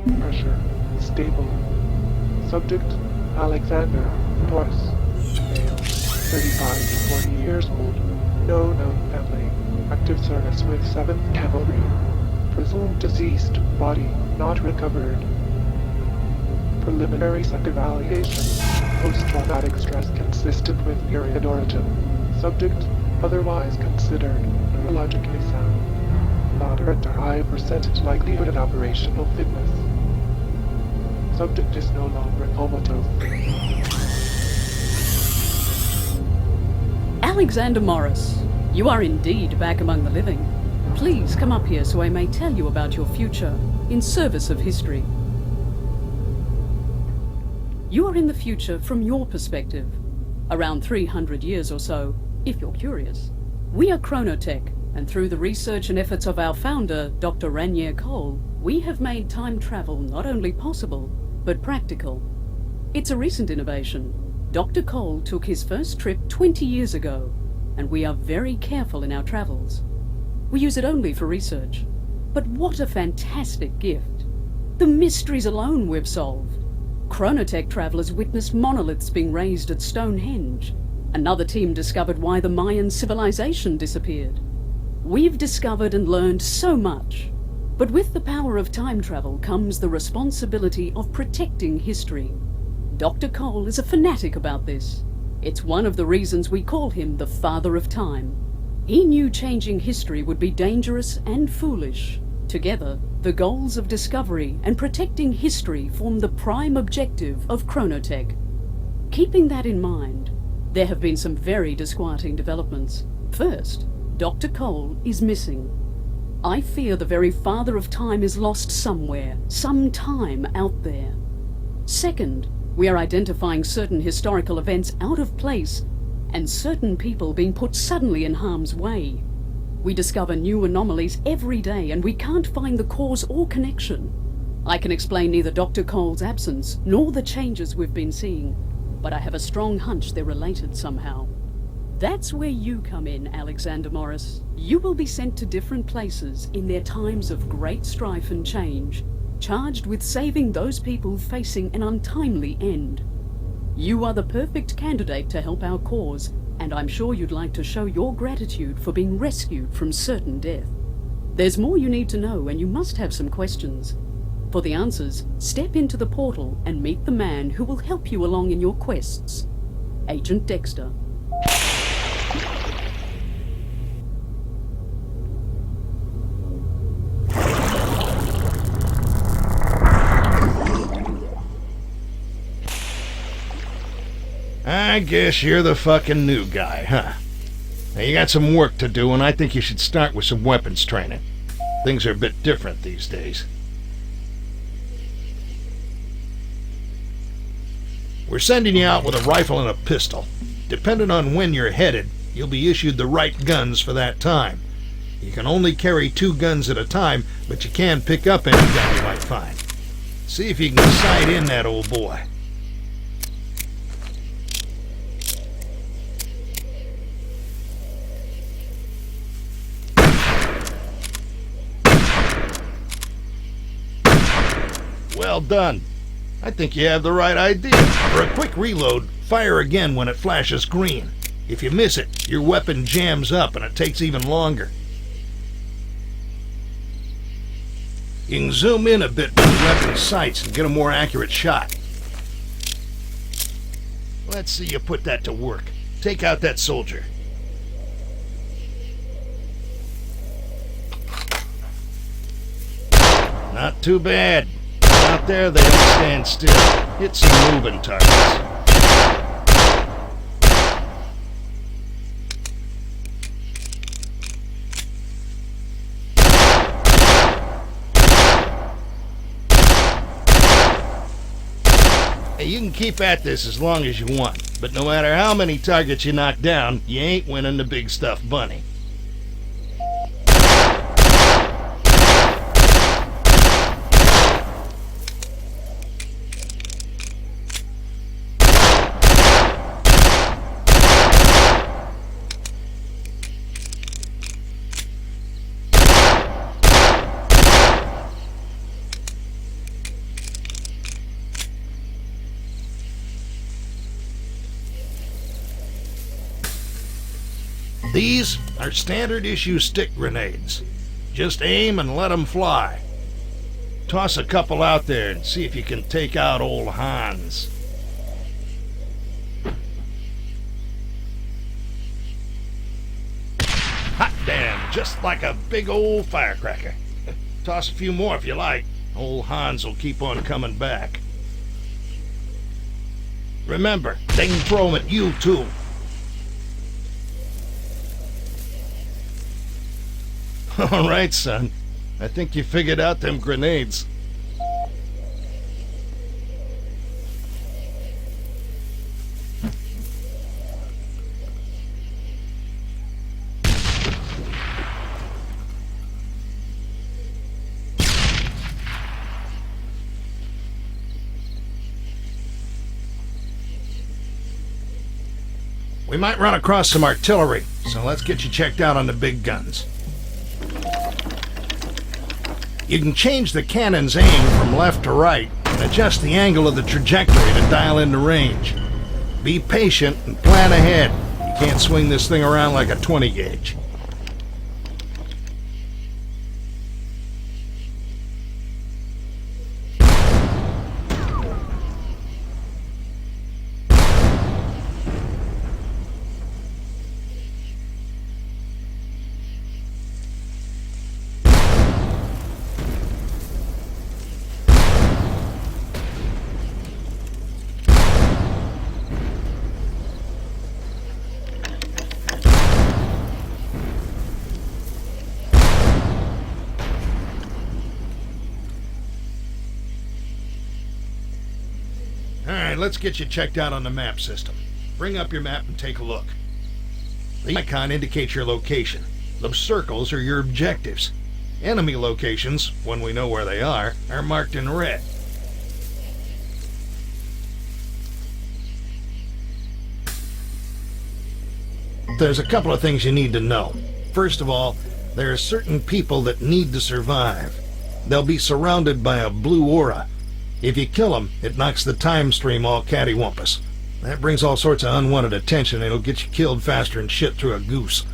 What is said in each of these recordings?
Pressure stable. Subject Alexander Morris. Male 35 to 40 years old. No known family. Active service with 7th Cavalry. Presumed deceased. Body not recovered. Preliminary psych evaluation. Post-traumatic stress consistent with period origin. Subject otherwise considered neurologically sound. Moderate or high percentage likelihood of operational fitness. Subject is no longer comatose. Alexander Morris, you are indeed back among the living. Please come up here so I may tell you about your future in service of history. You are in the future from your perspective, around 300 years or so, if you're curious. We are Chronotech, and through the research and efforts of our founder, Dr. Ranier Cole, we have made time travel not only possible, but practical. It's a recent innovation. Dr. Cole took his first trip 20 years ago, and we are very careful in our travels. We use it only for research. But what a fantastic gift. The mysteries alone we've solved. Chronotech travelers witnessed monoliths being raised at Stonehenge. Another team discovered why the Mayan civilization disappeared. We've discovered and learned so much. But with the power of time travel comes the responsibility of protecting history. Dr. Cole is a fanatic about this. It's one of the reasons we call him the Father of Time. He knew changing history would be dangerous and foolish. Together, the goals of discovery and protecting history form the prime objective of Chronotech. Keeping that in mind, there have been some very disquieting developments. First, Dr. Cole is missing. I fear the very Father of Time is lost somewhere, sometime out there. Second, we are identifying certain historical events out of place and certain people being put suddenly in harm's way. We discover new anomalies every day and we can't find the cause or connection. I can explain neither Dr. Cole's absence nor the changes we've been seeing, but I have a strong hunch they're related somehow. That's where you come in, Alexander Morris. You will be sent to different places in their times of great strife and change, charged with saving those people facing an untimely end. You are the perfect candidate to help our cause, and I'm sure you'd like to show your gratitude for being rescued from certain death. There's more you need to know, and you must have some questions. For the answers, step into the portal and meet the man who will help you along in your quests. Agent Dexter. I guess you're the fucking new guy, huh? Now you got some work to do, and I think you should start with some weapons training. Things are a bit different these days. We're sending you out with a rifle and a pistol. Depending on when you're headed, you'll be issued the right guns for that time. You can only carry 2 guns at a time, but you can pick up any gun you might find. See if you can sight in that old boy. Well done. I think you have the right idea. For a quick reload, fire again when it flashes green. If you miss it, your weapon jams up and it takes even longer. You can zoom in a bit with the weapon's sights and get a more accurate shot. Let's see you put that to work. Take out that soldier. Not too bad. Out there, they don't stand still. Hit some moving targets. Hey, you can keep at this as long as you want, but no matter how many targets you knock down, you ain't winning the big stuffed bunny. These are standard issue stick grenades. Just aim and let them fly. Toss a couple out there and see if you can take out old Hans. Hot damn, just like a big old firecracker. Toss a few more if you like. Old Hans will keep on coming back. Remember, they can throw them at you too. All right, son. I think you figured out them grenades. We might run across some artillery, so let's get you checked out on the big guns. You can change the cannon's aim from left to right and adjust the angle of the trajectory to dial in the range. Be patient and plan ahead. You can't swing this thing around like a 20 gauge. Alright, let's get you checked out on the map system. Bring up your map and take a look. The icon indicates your location. Those circles are your objectives. Enemy locations, when we know where they are marked in red. There's a couple of things you need to know. First of all, there are certain people that need to survive. They'll be surrounded by a blue aura. If you kill them, it knocks the time stream all cattywampus. That brings all sorts of unwanted attention and it'll get you killed faster than shit through a goose.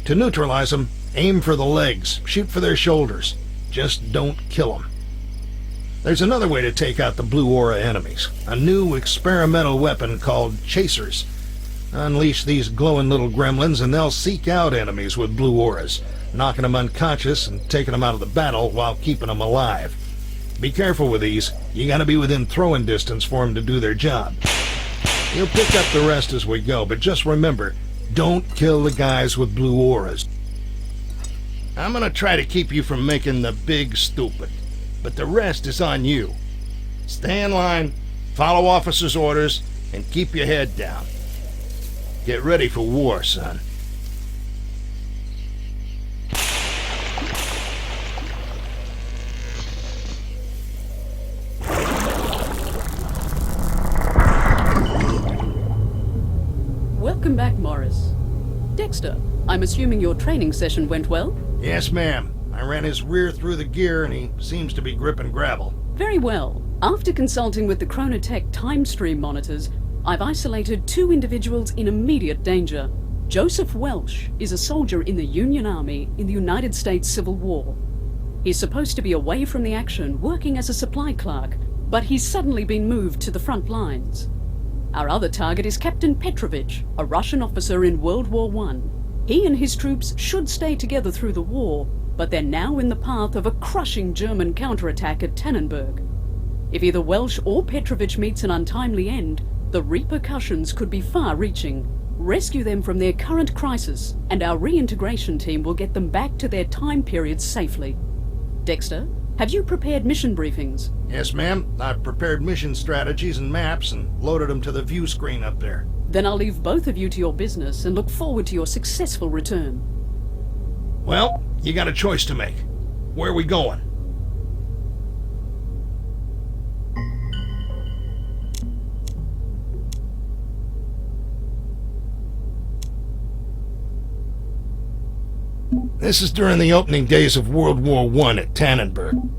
To neutralize them, aim for the legs, shoot for their shoulders. Just don't kill them. There's another way to take out the blue aura enemies. A new experimental weapon called chasers. Unleash these glowing little gremlins and they'll seek out enemies with blue auras, knocking them unconscious and taking them out of the battle while keeping them alive. Be careful with these. You gotta be within throwing distance for them to do their job. You'll pick up the rest as we go, but just remember, don't kill the guys with blue auras. I'm gonna try to keep you from making the big stupid, but the rest is on you. Stay in line, follow officers' orders, and keep your head down. Get ready for war, son. Welcome back, Morris. Dexter, I'm assuming your training session went well? Yes, ma'am. I ran his rear through the gear and he seems to be gripping gravel. Very well. After consulting with the Chronotech time stream monitors, I've isolated 2 individuals in immediate danger. Joseph Welsh is a soldier in the Union Army in the United States Civil War. He's supposed to be away from the action, working as a supply clerk, but he's suddenly been moved to the front lines. Our other target is Captain Petrovich, a Russian officer in World War I. He and his troops should stay together through the war, but they're now in the path of a crushing German counterattack at Tannenberg. If either Welsh or Petrovich meets an untimely end, the repercussions could be far-reaching. Rescue them from their current crisis, and our reintegration team will get them back to their time periods safely. Dexter, have you prepared mission briefings? Yes, ma'am. I've prepared mission strategies and maps and loaded them to the view screen up there. Then I'll leave both of you to your business and look forward to your successful return. Well, you got a choice to make. Where are we going? This is during the opening days of World War I at Tannenberg.